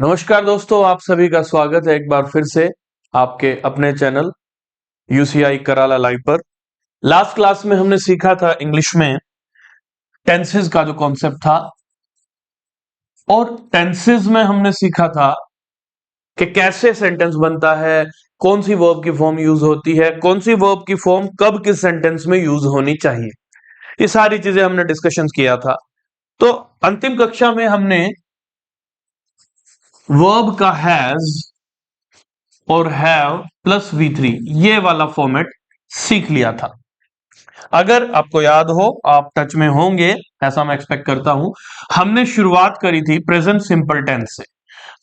नमस्कार दोस्तों, आप सभी का स्वागत है एक बार फिर से आपके अपने चैनल यूसीआई कराला लाइव पर। लास्ट क्लास में हमने सीखा था इंग्लिश में टेंसेस का जो कॉन्सेप्ट था, और टेंसेस में हमने सीखा था कि कैसे सेंटेंस बनता है, कौन सी वर्ब की फॉर्म यूज होती है, कौन सी वर्ब की फॉर्म कब किस सेंटेंस में यूज होनी चाहिए। ये सारी चीजें हमने डिस्कशन किया था। तो अंतिम कक्षा में हमने वर्ब का हैज और हैव प्लस V3 ये वाला फॉर्मेट सीख लिया था। अगर आपको याद हो, आप टच में होंगे, ऐसा मैं एक्सपेक्ट करता हूं। हमने शुरुआत करी थी प्रेजेंट सिंपल टेंस से।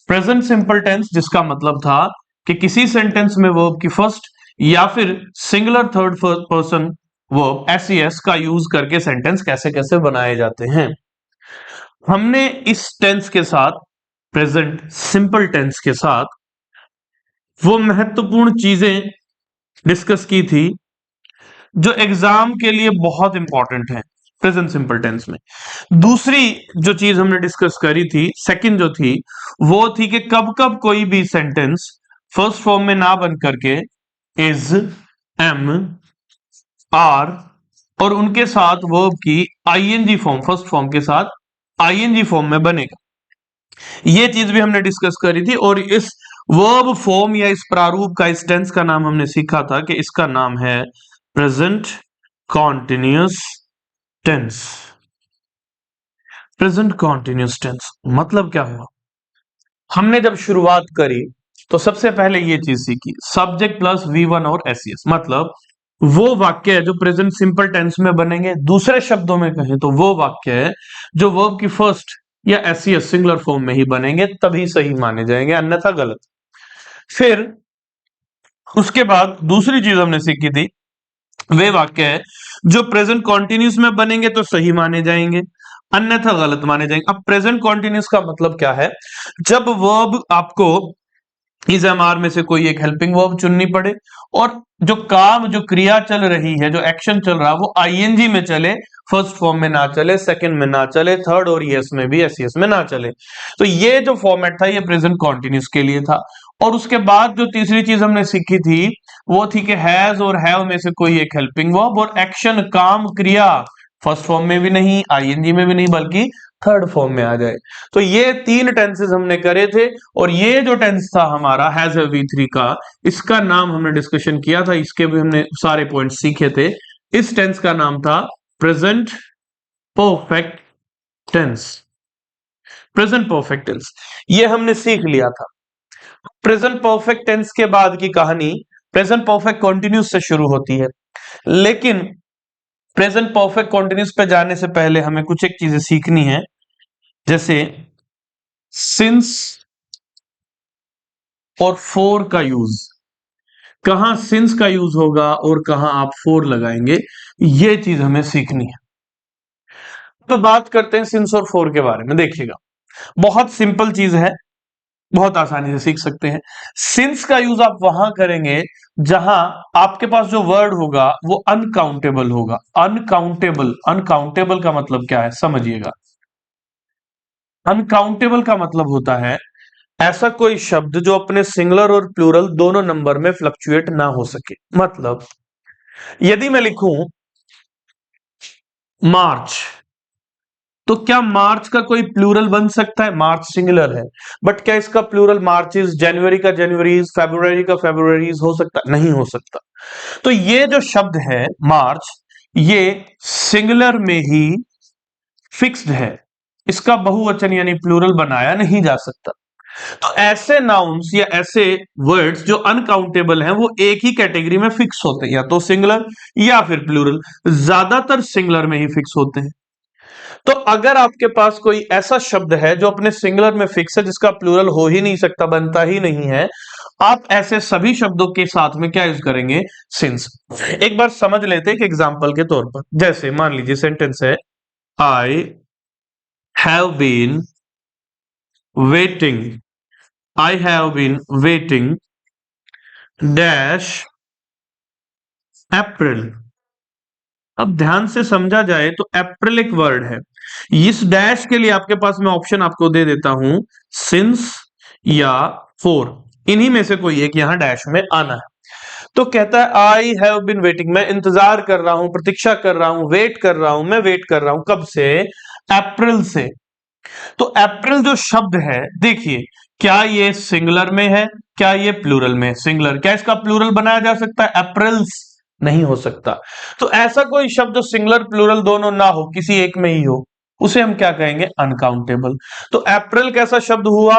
प्रेजेंट सिंपल टेंस जिसका मतलब था कि किसी सेंटेंस में वर्ब की फर्स्ट या फिर singular third person verb SES का यूज करके सेंटेंस कैसे कैसे बनाए जाते हैं। हमने इस टेंस के साथ, प्रेजेंट सिंपल टेंस के साथ, वो महत्वपूर्ण चीजें डिस्कस की थी जो एग्जाम के लिए बहुत इंपॉर्टेंट है प्रेजेंट सिंपल टेंस में। दूसरी जो चीज हमने डिस्कस करी थी, सेकंड जो थी, वो थी कि कब कब कोई भी सेंटेंस फर्स्ट फॉर्म में ना बन करके इज, एम, आर और उनके साथ वर्ब की आईएनजी फॉर्म, फर्स्ट फॉर्म के साथ आईएनजी फॉर्म में बनेगा। ये चीज भी हमने डिस्कस करी थी। और इस वर्ब फॉर्म या इस प्रारूप का, इस टेंस का नाम हमने सीखा था कि इसका नाम है present continuous tense. Present continuous tense मतलब क्या हुआ? हमने जब शुरुआत करी तो सबसे पहले ये चीज सीखी, सब्जेक्ट प्लस V1 और SES, मतलब वो वाक्य है जो प्रेजेंट सिंपल टेंस में बनेंगे। दूसरे शब्दों में कहें तो वो वाक्य है जो वर्ब की फर्स्ट या SES सिंगुलर फॉर्म में ही बनेंगे, तभी सही माने जाएंगे, अन्यथा गलत। फिर उसके बाद दूसरी चीज हमने सीखी थी, वे वाक्य है जो प्रेजेंट कॉन्टिन्यूस में बनेंगे तो सही माने जाएंगे, अन्यथा गलत माने जाएंगे। अब प्रेजेंट कॉन्टिन्यूस का मतलब क्या है? जब वर्ब आपको इस एमआर में से कोई एक हेल्पिंग वर्ब चुननी पड़े और जो काम, जो क्रिया चल रही है, जो एक्शन चल रहा है, वो आईएनजी में चले, फर्स्ट फॉर्म में ना चले, सेकंड में ना चले, थर्ड और ES में भी, SES में ना चले। तो ये जो फॉर्मेट था ये प्रेजेंट कॉन्टिन्यूस के लिए था। और उसके बाद जो तीसरी चीज हमने सीखी थी वो थी कि हैज और हैव में से कोई एक हेल्पिंग वर्ब और एक्शन, काम, क्रिया फर्स्ट फॉर्म में भी नहीं, आईएनजी में भी नहीं, बल्कि थर्ड फॉर्म में आ जाए। तो ये तीन टेंसेस हमने करे थे। और ये जो टेंस था हमारा हैज V3 का, इसका नाम हमने डिस्कशन किया था, इसके भी हमने सारे पॉइंट सीखे थे। इस टेंस का नाम था present perfect tense. Present perfect tense ये हमने सीख लिया था। प्रेजेंट परफेक्ट टेंस के बाद की कहानी प्रेजेंट परफेक्ट कंटिन्यूस से शुरू होती है। लेकिन प्रेजेंट परफेक्ट कंटिन्यूस पे जाने से पहले हमें कुछ एक चीजें सीखनी है, जैसे सिंस और फोर का यूज। कहां सिंस का यूज होगा और कहां आप फोर लगाएंगे, ये चीज हमें सीखनी है। तो बात करते हैं सिंस और फोर के बारे में। देखिएगा, बहुत सिंपल चीज है, बहुत आसानी से सीख सकते हैं। सिंस का यूज आप वहां करेंगे जहां आपके पास जो वर्ड होगा वो अनकाउंटेबल होगा। अनकाउंटेबल, अनकाउंटेबल का मतलब क्या है समझिएगा। अनकाउंटेबल का मतलब होता है ऐसा कोई शब्द जो अपने सिंगुलर और प्लूरल दोनों नंबर में फ्लक्चुएट ना हो सके। मतलब यदि मैं लिखूं मार्च, तो क्या मार्च का कोई प्लूरल बन सकता है? मार्च सिंगुलर है, बट क्या इसका प्लूरल मार्चेस, जनवरी का जनवरीज, फेब्रुवरी का फेब्रुवरीज हो सकता? नहीं हो सकता। तो ये जो शब्द है मार्च, ये सिंगुलर में ही फिक्स्ड है, इसका बहुवचन यानी प्लूरल बनाया नहीं जा सकता। तो ऐसे नाउन्स या ऐसे वर्ड्स जो अनकाउंटेबल हैं वो एक ही कैटेगरी में फिक्स होते हैं, या तो सिंगुलर या फिर प्लूरल। ज्यादातर सिंगुलर में ही फिक्स होते हैं। तो अगर आपके पास कोई ऐसा शब्द है जो अपने सिंगुलर में फिक्स है, जिसका प्लूरल हो ही नहीं सकता, बनता ही नहीं है, आप ऐसे सभी शब्दों के साथ में क्या यूज करेंगे? सिंस। एक बार समझ लेते हैं एक एग्जांपल के तौर पर। जैसे मान लीजिए सेंटेंस है, I have been waiting, I have been waiting dash April. अब ध्यान से समझा जाए तो अप्रैल एक वर्ड है। इस डैश के लिए आपके पास मैं ऑप्शन आपको दे देता हूं, सिंस या 4, इन्हीं में से कोई एक यहां डैश में आना है। तो कहता है आई हैव बीन वेटिंग, मैं इंतजार कर रहा हूं, प्रतीक्षा कर रहा हूं, वेट कर रहा हूं, मैं वेट कर रहा हूं कब से? अप्रैल से। तो अप्रैल जो शब्द है, देखिए क्या ये सिंगुलर में है, क्या ये प्लूरल में? सिंगुलर। क्या इसका प्लूरल बनाया जा सकता है? अप्रैल्स। नहीं हो सकता। तो ऐसा कोई शब्द जो सिंगुलर प्लूरल दोनों ना हो, किसी एक में ही हो, उसे हम क्या कहेंगे? अनकाउंटेबल। तो अप्रैल कैसा शब्द हुआ?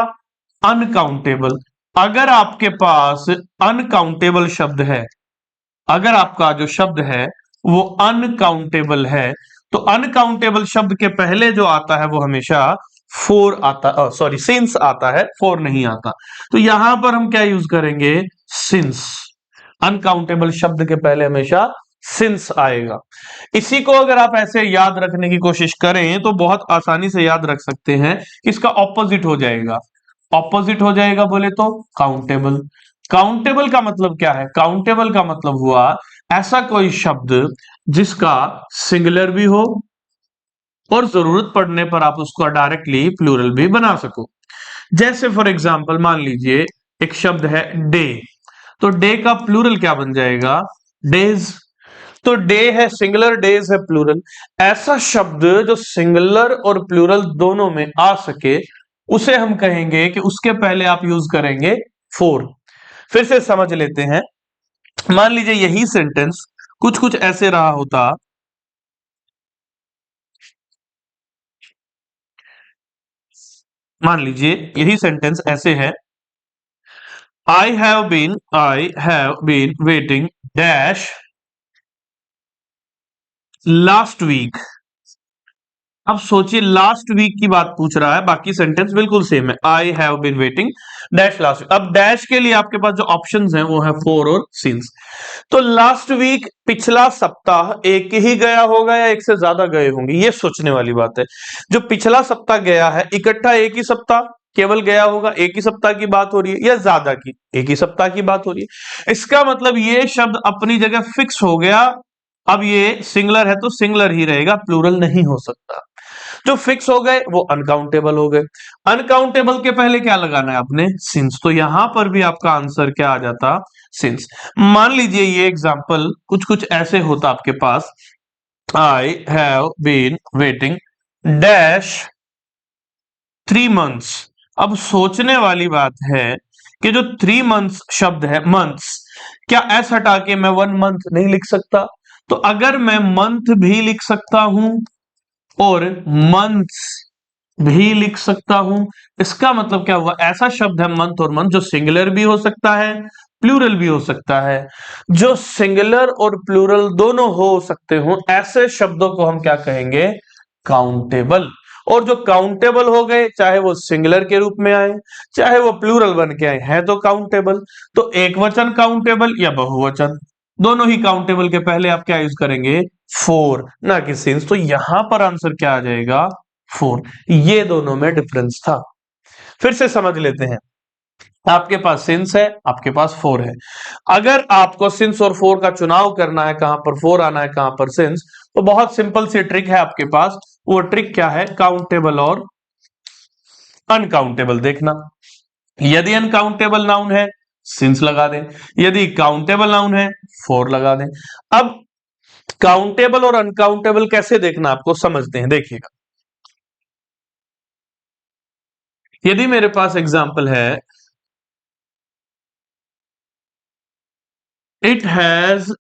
अनकाउंटेबल। अगर आपके पास अनकाउंटेबल शब्द है, अगर आपका जो शब्द है वो अनकाउंटेबल है, तो अनकाउंटेबल शब्द के पहले जो आता है वो हमेशा फोर आता, सॉरी सिंस आता है, फोर नहीं आता। तो यहां पर हम क्या यूज करेंगे? सिंस। अनकाउंटेबल शब्द के पहले हमेशा सिंस आएगा। इसी को अगर आप ऐसे याद रखने की कोशिश करें तो बहुत आसानी से याद रख सकते हैं कि इसका ऑपोजिट हो जाएगा। ऑपोजिट हो जाएगा बोले तो काउंटेबल। काउंटेबल का मतलब क्या है? काउंटेबल का मतलब हुआ ऐसा कोई शब्द जिसका सिंगुलर भी हो और जरूरत पड़ने पर आप उसको डायरेक्टली प्लूरल भी बना सको। जैसे फॉर एग्जाम्पल मान लीजिए एक शब्द है डे, तो डे का प्लूरल क्या बन जाएगा? डेज। तो डे है सिंगुलर, डेज है प्लूरल। ऐसा शब्द जो सिंगुलर और प्लूरल दोनों में आ सके उसे हम कहेंगे कि उसके पहले आप यूज करेंगे फोर। फिर से समझ लेते हैं। मान लीजिए यही सेंटेंस कुछ कुछ ऐसे रहा होता। मान लीजिए यही सेंटेंस ऐसे है, I have been waiting dash last week. अब सोचिए लास्ट वीक की बात पूछ रहा है, बाकी सेंटेंस बिल्कुल सेम है, I have been waiting dash last week. अब डैश के लिए आपके पास जो ऑप्शंस हैं वो है फोर और सिंस। तो लास्ट वीक पिछला सप्ताह एक ही गया होगा या एक से ज्यादा गए होंगे, ये सोचने वाली बात है। जो पिछला सप्ताह गया है इकट्ठा एक ही सप्ताह केवल गया होगा, एक ही सप्ताह की बात हो रही है, या ज्यादा की एक ही सप्ताह की बात हो रही है? इसका मतलब ये शब्द अपनी जगह फिक्स हो गया। अब ये सिंगुलर है तो सिंगुलर ही रहेगा, प्लूरल नहीं हो सकता। जो फिक्स हो गए वो अनकाउंटेबल हो गए। अनकाउंटेबल के पहले क्या लगाना है आपने? सिंस। तो यहां पर भी आपका आंसर क्या आ जाता? सिंस। मान लीजिए ये एग्जांपल कुछ कुछ ऐसे होता आपके पास, I have been waiting dash 3 months. अब सोचने वाली बात है कि जो 3 मंथ्स शब्द है, मंथ्स, क्या एस हटा के मैं 1 मंथ नहीं लिख सकता? तो अगर मैं मंथ भी लिख सकता हूं और मंथ्स भी लिख सकता हूं, इसका मतलब क्या हुआ? ऐसा शब्द है मंथ और मंथ जो सिंगुलर भी हो सकता है, प्लूरल भी हो सकता है। जो सिंगुलर और प्लूरल दोनों हो सकते हो ऐसे शब्दों को हम क्या कहेंगे? काउंटेबल। और जो काउंटेबल हो गए, चाहे वो सिंगुलर के रूप में आए चाहे वो प्लूरल बन के आए, हैं तो काउंटेबल। तो एक वचन काउंटेबल या बहुवचन, दोनों ही काउंटेबल के पहले आप क्या यूज करेंगे? फोर, ना कि सिंस। तो यहां पर आंसर क्या आ जाएगा? फोर। ये दोनों में डिफरेंस था। फिर से समझ लेते हैं। आपके पास सिंस है, आपके पास फोर है। अगर आपको सिंस और फोर का चुनाव करना है, कहां पर फोर आना है कहां पर सिंस, तो बहुत सिंपल सी ट्रिक है आपके पास। वो ट्रिक क्या है? काउंटेबल और अनकाउंटेबल देखना। यदि अनकाउंटेबल नाउन है सिंस लगा दें, यदि काउंटेबल नाउन है फोर लगा दें। अब काउंटेबल और अनकाउंटेबल कैसे देखना आपको समझते हैं, देखिएगा। यदि मेरे पास एग्जांपल है, it has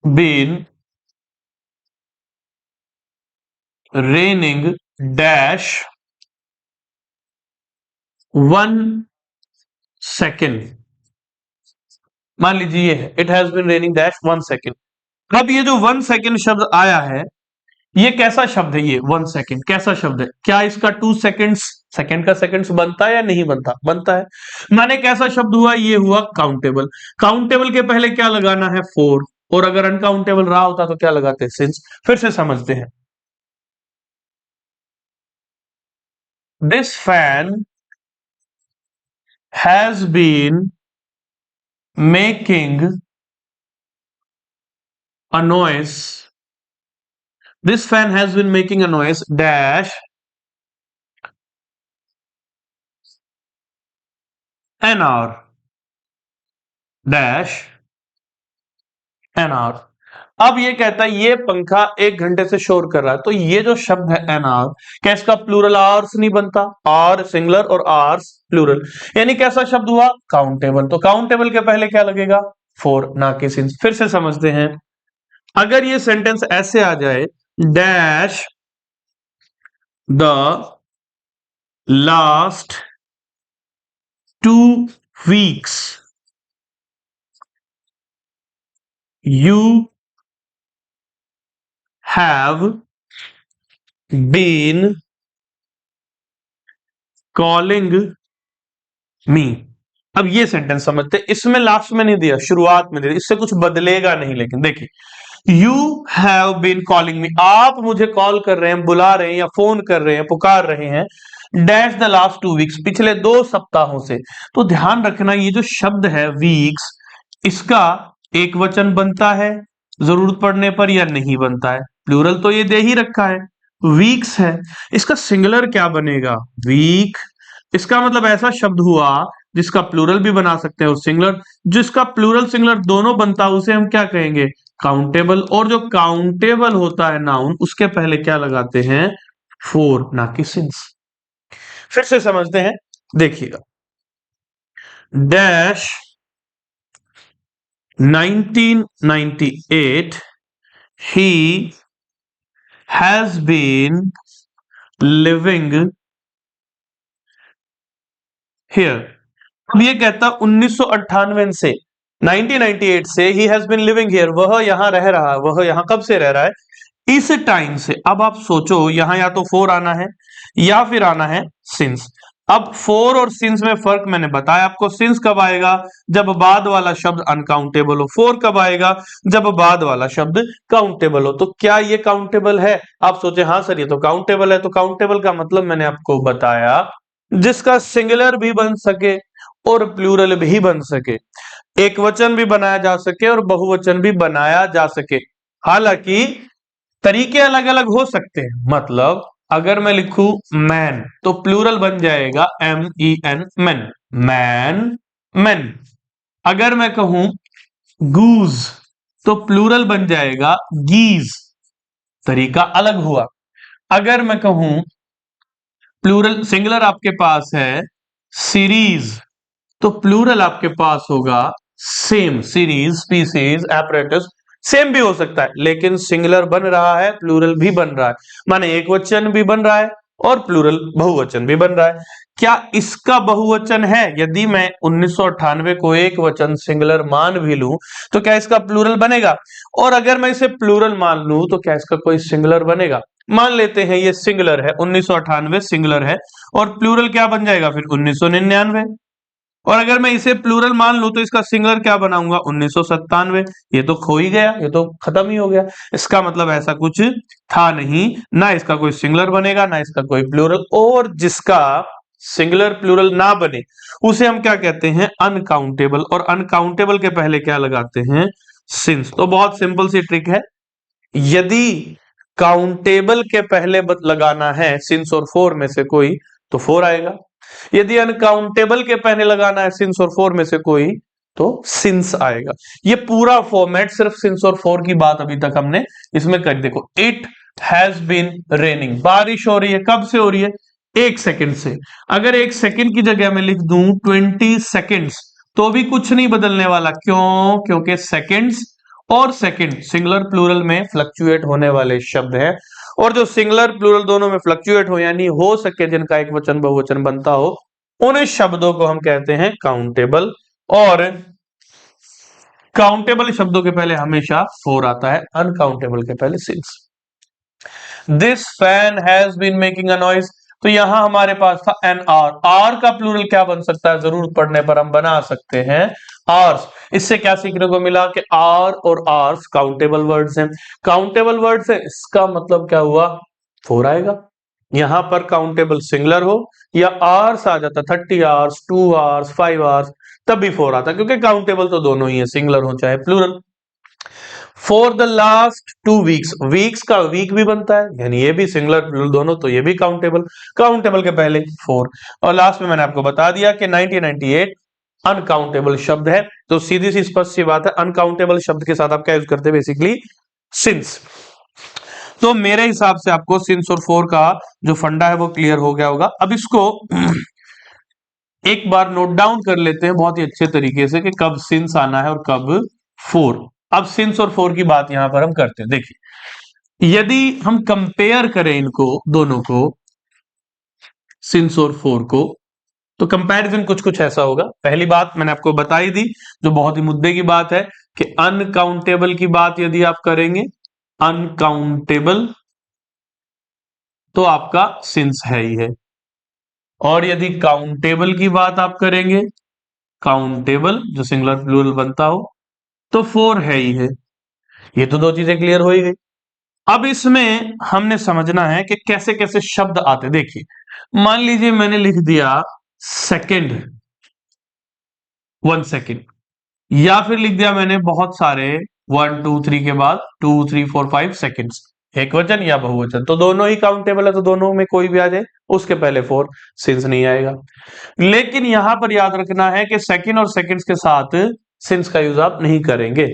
been raining dash 1 second. मान लीजिए ये है, it has been raining dash 1 second. अब ये जो 1 सेकेंड शब्द आया है, ये कैसा शब्द है? ये 1 सेकेंड कैसा शब्द है? क्या इसका 2 सेकेंड्स, सेकेंड का सेकेंड्स बनता है या नहीं बनता? बनता है। माने कैसा शब्द हुआ? ये हुआ काउंटेबल। काउंटेबल के पहले क्या लगाना है? फोर। और अगर अनकाउंटेबल रहा होता तो क्या लगाते? सिंस। फिर से समझते हैं। This fan has been making a noise. This fan has been making a noise dash an hour dash an hour. अब ये कहता है ये पंखा 1 घंटे से शोर कर रहा है, तो ये जो शब्द है एन आवर, क्या इसका प्लूरल आवर्स नहीं बनता? आर सिंगुलर और आवर्स प्लूरल, यानी कैसा शब्द हुआ? काउंटेबल। तो काउंटेबल के पहले क्या लगेगा? फोर, ना कि सिंस। फिर से समझते हैं, अगर ये सेंटेंस ऐसे आ जाए, dash the last 2 weeks you have been calling me। अब ये सेंटेंस समझते हैं, इसमें लास्ट में नहीं दिया, शुरुआत में दिया, इससे कुछ बदलेगा नहीं। लेकिन देखिए, you have been calling me, आप मुझे कॉल कर रहे हैं, बुला रहे हैं या फोन कर रहे हैं, पुकार रहे हैं, डैश द लास्ट 2 weeks, पिछले 2 सप्ताहों से। तो ध्यान रखना, ये जो शब्द है वीक्स, इसका एक वचन बनता है जरूरत पड़ने पर या नहीं बनता है? प्लूरल तो ये दे ही रखा है, वीक्स है। इसका सिंगुलर क्या बनेगा? वीक। इसका मतलब ऐसा शब्द हुआ जिसका प्लूरल भी बना सकते हैं और सिंगुलर। जिसका प्लूरल सिंगुलर दोनों बनता है उसे हम क्या कहेंगे? काउंटेबल। और जो काउंटेबल होता है नाउन, उसके पहले क्या लगाते हैं? फोर, ना कि सिंस। फिर से समझते हैं, देखिएगा, dash 1998 he has been living here। अब ये कहता 1998 से, 1998 से ही हैज बीन लिविंग हियर, वह यहां रह रहा है। वह यहां कब से रह रहा है? इस टाइम से। अब आप सोचो, यहां या तो फोर आना है या फिर आना है सिंस। अब फोर और सिंस में फर्क मैंने बताया आपको। सिंस कब आएगा? जब बाद वाला शब्द अनकाउंटेबल हो। फोर कब आएगा? जब बाद वाला शब्द काउंटेबल हो। तो क्या ये काउंटेबल है? आप सोचे हाँ सर ये तो काउंटेबल है। तो काउंटेबल का मतलब मैंने आपको बताया, जिसका सिंगुलर भी बन सके और प्लूरल भी बन सके, एक वचन भी बनाया जा सके और बहुवचन भी बनाया जा सके। हालांकि तरीके अलग अलग हो सकते हैं। मतलब अगर मैं लिखूं मैन, तो प्लूरल बन जाएगा MEN, मैन, मैन, मैन। अगर मैं कहूं गूज, तो प्लूरल बन जाएगा गीज, तरीका अलग हुआ। अगर मैं कहूं प्लूरल, सिंगुलर आपके पास है सीरीज, तो प्लूरल आपके पास होगा same, series, species, apparatus. Same भी हो सकता है, लेकिन सिंगुलर बन रहा है, प्लूरल भी बन रहा है, माने एक वचन भी बन रहा है और प्लूरल बहुवचन भी बन रहा है। क्या इसका बहुवचन है? यदि मैं 1998 को एक वचन सिंगुलर मान भी लूं, तो क्या इसका प्लूरल बनेगा? और अगर मैं इसे प्लूरल मान लूं, तो क्या इसका कोई सिंगुलर बनेगा? मान लेते हैं ये सिंगुलर है, 1998 सिंगुलर है, और प्लूरल क्या बन जाएगा फिर? 1999। और अगर मैं इसे प्लूरल मान लूं, तो इसका सिंगुलर क्या बनाऊंगा? 1997। ये तो खो ही गया, ये तो खत्म ही हो गया। इसका मतलब ऐसा कुछ था नहीं, ना इसका कोई सिंगुलर बनेगा, ना इसका कोई प्लूरल। और जिसका सिंगुलर प्लूरल ना बने, उसे हम क्या कहते हैं? अनकाउंटेबल। और अनकाउंटेबल के पहले क्या लगाते हैं? सिंस। तो बहुत सिंपल सी ट्रिक है, यदि काउंटेबल के पहले लगाना है सिंस और फोर में से कोई, तो फोर आएगा। यदि अनकाउंटेबल के पहले लगाना है सिंस और फोर में से कोई, तो सिंस आएगा। ये पूरा फॉर्मेट सिर्फ सिंस और फोर की बात अभी तक हमने इसमें कर। देखो, इट हैज बीन रेनिंग, बारिश हो रही है। कब से हो रही है? 1 सेकंड से। अगर 1 सेकंड की जगह मैं लिख दूं 20 सेकेंड्स, तो भी कुछ नहीं बदलने वाला। क्यों? क्योंकि सेकेंड्स और सेकंड सिंगुलर प्लूरल में फ्लक्चुएट होने वाले शब्द हैं। और जो सिंगुलर प्लूरल दोनों में फ्लक्चुएट हो, यानी हो सके जिनका एक वचन बहुवचन बनता हो, उन शब्दों को हम कहते हैं काउंटेबल। और काउंटेबल शब्दों के पहले हमेशा फोर आता है, अनकाउंटेबल के पहले since. This fan has been making a noise, तो यहां हमारे पास था एन आर। आर का प्लूरल क्या बन सकता है? जरूरत पड़ने पर हम बना सकते हैं आर्स। इससे क्या सीखने को मिला कि आर और आर्स काउंटेबल वर्ड्स हैं। काउंटेबल वर्ड्स है, इसका मतलब क्या हुआ? फोर आएगा। यहां पर काउंटेबल सिंगुलर हो या आर्स आ जाता, 30 आवर्स, 2 आवर्स, 5 आवर्स, तब भी फोर आता, क्योंकि काउंटेबल तो दोनों ही है, सिंगुलर हो चाहे plural. For the last 2 weeks, weeks का वीक भी बनता है, यानी ये भी सिंगुलर प्लूरल दोनों, तो ये भी काउंटेबल। काउंटेबल के पहले फोर। और लास्ट में मैंने आपको बता दिया कि 1998 अनकाउंटेबल शब्द है। तो सीधी सी स्पष्ट सी बात है, अनकाउंटेबल शब्द के साथ आप क्या यूज करते हैं, बेसिकली सिंस। तो मेरे हिसाब से आपको सिंस और फोर का जो फंडा है वो क्लियर हो गया होगा। अब इसको एक बार नोट डाउन कर लेते हैं बहुत ही अच्छे तरीके से कि कब सिंस आना है और कब फोर। अब सिंस और फोर की बात यहां पर हम करते हैं। देखिए, यदि हम कंपेयर करें इनको दोनों को, सिंस और फोर को, तो कंपैरिजन कुछ कुछ ऐसा होगा। पहली बात मैंने आपको बताई दी, जो बहुत ही मुद्दे की बात है, कि अनकाउंटेबल की बात यदि आप करेंगे, अनकाउंटेबल, तो आपका सिंस है ही है। और यदि काउंटेबल की बात आप करेंगे, काउंटेबल जो सिंगुलर प्लूरल बनता हो, तो फोर है ही है। ये तो दो चीजें क्लियर हो ही गई। अब इसमें हमने समझना है कि कैसे कैसे शब्द आते। देखिए, मान लीजिए मैंने लिख दिया सेकंड, 1 सेकंड, या फिर लिख दिया मैंने बहुत सारे 1 2 3 के बाद 2 3 4 5 सेकंड्स, एक वचन या बहुवचन, तो दोनों ही काउंटेबल है, तो दोनों में कोई भी आ जाए उसके पहले फोर, सिंस नहीं आएगा। लेकिन यहां पर याद रखना है कि सेकंड और सेकंड्स के साथ सिंस का यूज आप नहीं करेंगे।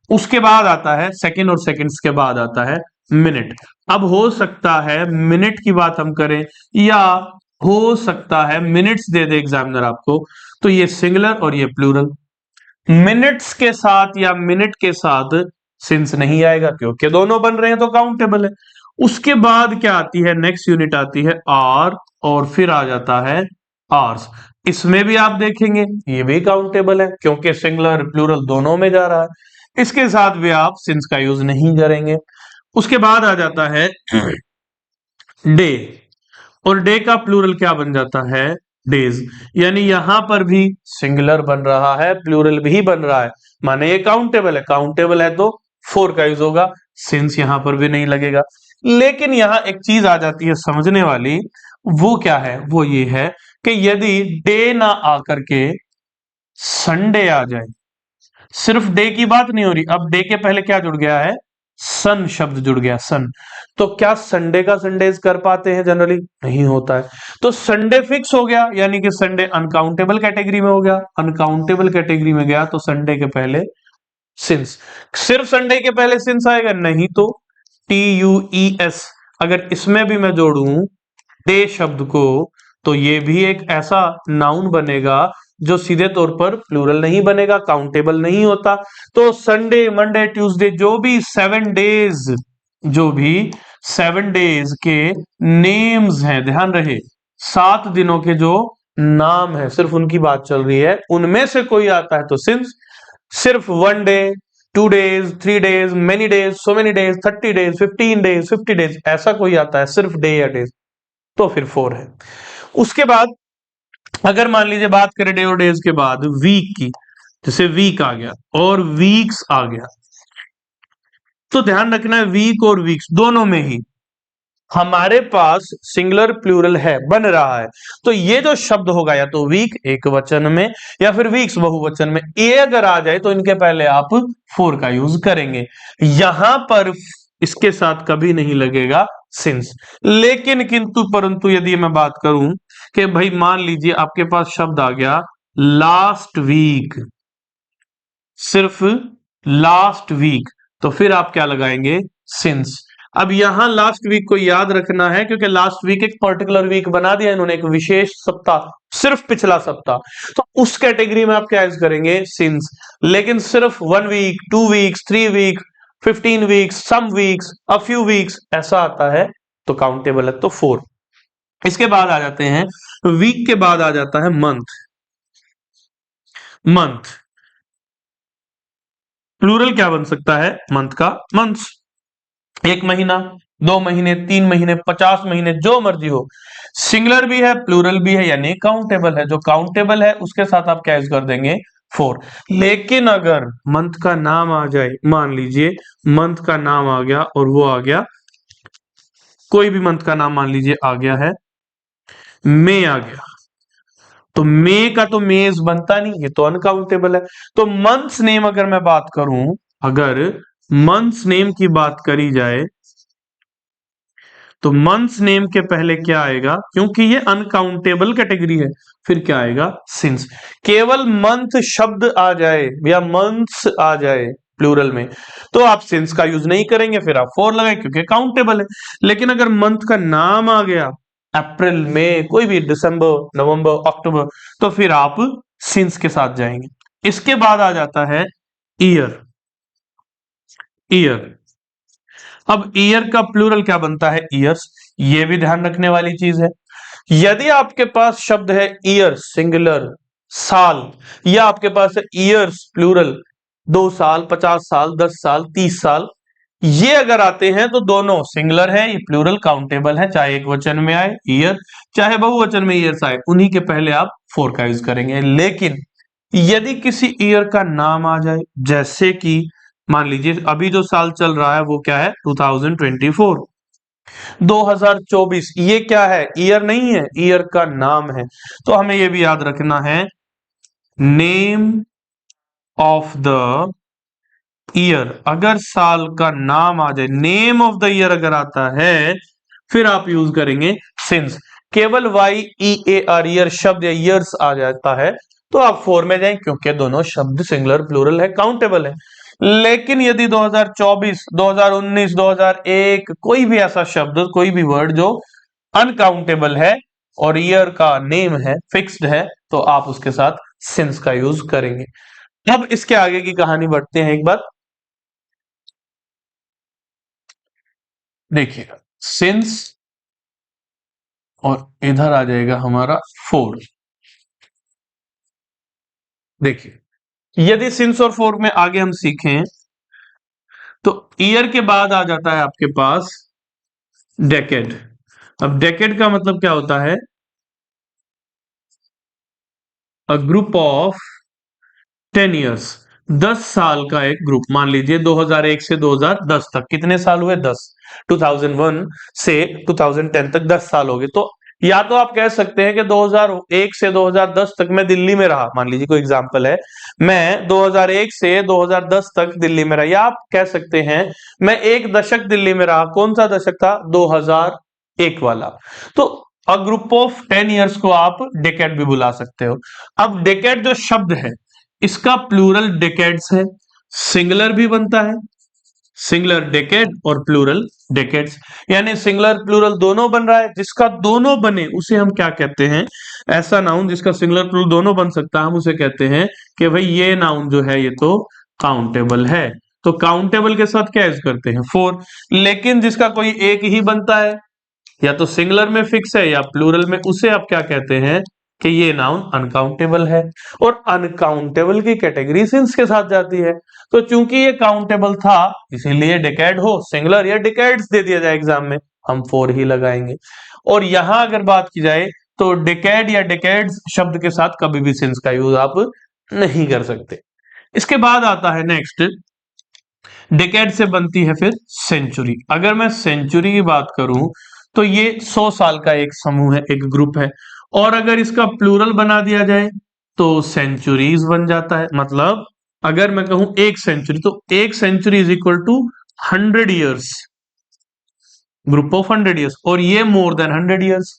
उसके बाद आता है, सेकंड और सेकंड्स के बाद आता है मिनट। अब हो सकता है मिनट की बात हम करें, या हो सकता है मिनट्स दे दे एग्जामिनर आपको, तो ये सिंगुलर और ये प्लूरल। मिनट्स के साथ या मिनट के साथ सिंस नहीं आएगा, क्योंकि दोनों बन रहे हैं तो काउंटेबल है। उसके बाद क्या आती है, नेक्स्ट यूनिट आती है आर, और फिर आ जाता है आर्स। इसमें भी आप देखेंगे ये भी काउंटेबल है, क्योंकि सिंगुलर प्लूरल दोनों में जा रहा है। इसके साथ भी आप सिंस का यूज नहीं करेंगे। उसके बाद आ जाता है डे, और डे का प्लूरल क्या बन जाता है, डेज। यानी यहां पर भी सिंगुलर बन रहा है, प्लूरल भी बन रहा है, माने ये काउंटेबल है। काउंटेबल है तो फोर का यूज होगा, सिंस यहां पर भी नहीं लगेगा। लेकिन यहां एक चीज आ जाती है समझने वाली, वो क्या है, वो ये है कि यदि डे ना आकर के संडे आ जाए, सिर्फ डे की बात नहीं हो रही, अब डे के पहले क्या जुड़ गया है, सन शब्द जुड़ गया, सन। तो क्या संडे का संडेज कर पाते हैं, जनरली नहीं होता है। तो संडे फिक्स हो गया, यानी कि संडे अनकाउंटेबल कैटेगरी में हो गया। अनकाउंटेबल कैटेगरी में गया तो संडे के पहले सिंस। सिर्फ संडे के पहले सिंस आएगा, नहीं तो TUES। अगर इसमें भी मैं जोड़ूं डे शब्द को, तो ये भी एक ऐसा नाउन बनेगा जो सीधे तौर पर प्लूरल नहीं बनेगा, काउंटेबल नहीं होता। तो संडे, मंडे, ट्यूसडे, जो भी 7 डेज, जो भी 7 डेज के नेम्स हैं, ध्यान रहे 7 दिनों के जो नाम है, सिर्फ उनकी बात चल रही है, उनमें से कोई आता है तो सिंस। सिर्फ 1 day, 2 days, 3 days, many days, so many days, 30 days, 15 days, 50 days, ऐसा कोई आता है सिर्फ डे या डेज, तो फिर फोर है। उसके बाद अगर मान लीजिए बात करें डे और डेज के बाद वीक की, जैसे वीक आ गया और वीक्स आ गया, तो ध्यान रखना है वीक और वीक्स दोनों में ही हमारे पास सिंगुलर प्लूरल है, बन रहा है। तो ये जो शब्द होगा, या तो वीक एक वचन में या फिर वीक्स बहुवचन में, ये अगर आ जाए तो इनके पहले आप फोर का यूज करेंगे। यहां पर इसके साथ कभी नहीं लगेगा सिंस। लेकिन किंतु परंतु यदि मैं बात करूं कि भाई मान लीजिए आपके पास शब्द आ गया लास्ट वीक, सिर्फ लास्ट वीक, तो फिर आप क्या लगाएंगे, सिंस। अब यहां लास्ट वीक को याद रखना है, क्योंकि लास्ट वीक एक पर्टिकुलर वीक बना दिया इन्होंने, एक विशेष सप्ताह, सिर्फ पिछला सप्ताह, तो उस कैटेगरी में आप क्या यूज करेंगे, सिंस। लेकिन सिर्फ 1 week, 2 weeks, 3 week, 15 weeks, some weeks, a few weeks, ऐसा आता है तो काउंटेबल है, तो फोर। इसके बाद आ जाते हैं वीक के बाद आ जाता है मंथ। मंथ प्लूरल क्या बन सकता है, मंथ का मंथ्स। 1 महीना, 2 महीने, 3 महीने, 50 महीने, जो मर्जी हो। सिंगुलर भी है, प्लूरल भी है, यानी काउंटेबल है। जो काउंटेबल है उसके साथ आप क्या यूज कर देंगे, फोर। लेकिन अगर मंथ का नाम आ जाए, मान लीजिए मंथ का नाम आ गया और वो आ गया, कोई भी मंथ का नाम मान लीजिए आ गया है, मे आ गया, तो मे का तो मेज बनता नहीं, ये तो अनकाउंटेबल है। तो मंथ्स नेम अगर मैं बात करूं, अगर मंथ्स नेम की बात करी जाए, तो मंथ्स नेम के पहले क्या आएगा, क्योंकि ये अनकाउंटेबल कैटेगरी है, फिर क्या आएगा, सिंस। केवल मंथ शब्द आ जाए या मंथ्स आ जाए प्लूरल में तो आप सिंस का यूज नहीं करेंगे, फिर आप फोर लगाए क्योंकि काउंटेबल है। लेकिन अगर मंथ का नाम आ गया, अप्रैल, मई, कोई भी, दिसंबर, नवंबर, अक्टूबर, तो फिर आप सिंस के साथ जाएंगे। इसके बाद आ जाता है ईयर। ईयर, अब ईयर का प्लूरल क्या बनता है, ईयर्स। ये भी ध्यान रखने वाली चीज है। यदि आपके पास शब्द है ईयर सिंगुलर, साल, या आपके पास है ईयर्स प्लूरल, 2 साल, 50 साल, 10 साल, 30 साल, ये अगर आते हैं तो दोनों सिंगुलर है, ये प्लूरल काउंटेबल है, चाहे एक वचन में आए ईयर, चाहे बहुवचन में ईयर्स आए, उन्हीं के पहले आप फोर का यूज करेंगे। लेकिन यदि किसी ईयर का नाम आ जाए, जैसे कि मान लीजिए अभी जो साल चल रहा है वो क्या है, 2024, 2024, ये क्या है, ईयर नहीं है, ईयर का नाम है। तो हमें ये भी याद रखना है, नेम ऑफ द ईयर। अगर साल का नाम आ जाए, नेम ऑफ द ईयर अगर आता है, फिर आप यूज करेंगे सिंस। केवल Y E A R, year शब्द या ईयर्स आ जाता है तो आप फोर में जाएं, क्योंकि दोनों शब्द सिंगुलर प्लूरल है, काउंटेबल है। लेकिन यदि 2024, 2019, 2001 कोई भी ऐसा शब्द, कोई भी वर्ड जो अनकाउंटेबल है और ईयर का नेम है, फिक्स्ड है, तो आप उसके साथ सिंस का यूज करेंगे। अब इसके आगे की कहानी बढ़ते हैं। एक बात देखिएगा, सिंस और इधर आ जाएगा हमारा फोर। देखिए, यदि सिंस और फोर में आगे हम सीखें तो ईयर के बाद आ जाता है आपके पास डेकेड। अब डेकेड का मतलब क्या होता है, अ ग्रुप ऑफ 10 ईयर्स, 10 साल का एक ग्रुप। मान लीजिए 2001 से 2010 तक कितने साल हुए, 10। 2001 से 2010 तक 10 साल हो गए। तो या तो आप कह सकते हैं कि 2001 से 2010 तक मैं दिल्ली में रहा, मान लीजिए कोई एग्जांपल है, मैं 2001 से 2010 तक दिल्ली में रहा, या आप कह सकते हैं मैं एक दशक दिल्ली में रहा। कौन सा दशक था, 2001 वाला। तो अ ग्रुप ऑफ 10 ईयर्स को आप डेकेड भी बुला सकते हो। अब डेकेड जो शब्द है, इसका प्लूरल डेकेड्स है, सिंगुलर भी बनता है, सिंगुलर डेकेड और प्लूरल डेकेड्स, यानी सिंगुलर प्लूरल दोनों बन रहा है। जिसका दोनों बने उसे हम क्या कहते हैं, ऐसा नाउन जिसका सिंगुलर प्लूरल दोनों बन सकता है, हम उसे कहते हैं कि भाई ये नाउन जो है ये तो काउंटेबल है। तो काउंटेबल के साथ क्या यूज करते हैं, फोर। लेकिन जिसका कोई एक ही बनता है, या तो सिंगुलर में फिक्स है या प्लूरल में, उसे आप क्या कहते हैं कि ये नाउन अनकाउंटेबल है। और अनकाउंटेबल की कैटेगरी सिंस के साथ जाती है। तो चूंकि ये काउंटेबल था, इसीलिए डिकेड हो सिंगुलर या डिकेड्स दे दिया जाए एग्जाम में, हम फोर ही लगाएंगे। और यहां अगर बात की जाए तो डिकेड या डिकेड्स शब्द के साथ कभी भी सिंस का यूज आप नहीं कर सकते। इसके बाद आता है नेक्स्ट, डिकेड से बनती है फिर सेंचुरी। अगर मैं सेंचुरी की बात करूं तो ये 100 साल का एक समूह है, एक ग्रुप है। और अगर इसका प्लूरल बना दिया जाए तो सेंचुरीज बन जाता है। मतलब अगर मैं कहूं एक सेंचुरी, तो एक century is equal to 100 years, group of 100 years, और ये मोर देन 100 ईयर्स।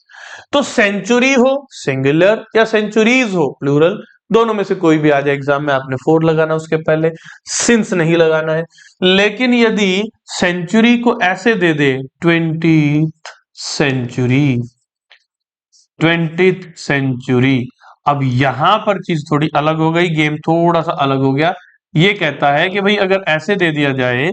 तो सेंचुरी हो सिंगुलर या सेंचुरीज हो प्लूरल, दोनों में से कोई भी आ जाए एग्जाम में, आपने फोर लगाना, उसके पहले सिंस नहीं लगाना है। लेकिन यदि सेंचुरी को ऐसे दे दे, 20th सेंचुरी, 20th सेंचुरी, अब यहां पर चीज थोड़ी अलग हो गई, गेम थोड़ा सा अलग हो गया। ये कहता है कि भाई अगर ऐसे दे दिया जाए,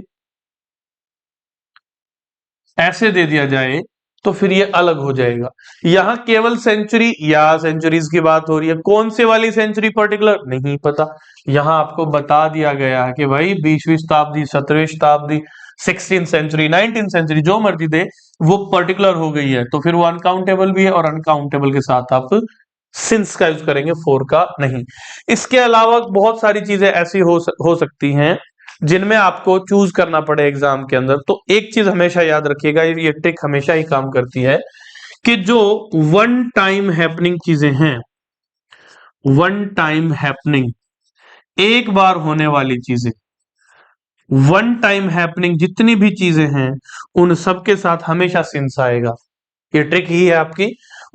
ऐसे दे दिया जाए तो फिर ये अलग हो जाएगा। यहां केवल सेंचुरी या सेंचुरीज की बात हो रही है, कौन से वाली सेंचुरी पर्टिकुलर नहीं पता। यहां आपको बता दिया गया है कि भाई 20वीं शताब्दी, 17वीं शताब्दी, 16th सेंचुरी, 19th सेंचुरी, जो मर्जी दे, वो पर्टिकुलर हो गई है, तो फिर वो अनकाउंटेबल भी है, और अनकाउंटेबल के साथ आप सिंस का यूज करेंगे, फोर का नहीं। इसके अलावा बहुत सारी चीजें ऐसी हो सकती हैं जिनमें आपको चूज करना पड़े एग्जाम के अंदर। तो एक चीज हमेशा याद रखिएगा, ये ट्रिक हमेशा ही काम करती है, कि जो वन टाइम हैपनिंग चीजें हैं, वन टाइम हैपनिंग, एक बार होने वाली चीजें, वन टाइम हैपनिंग जितनी भी चीजें हैं उन सब के साथ हमेशा सिंस आएगा। ये ट्रिक ही है आपकी।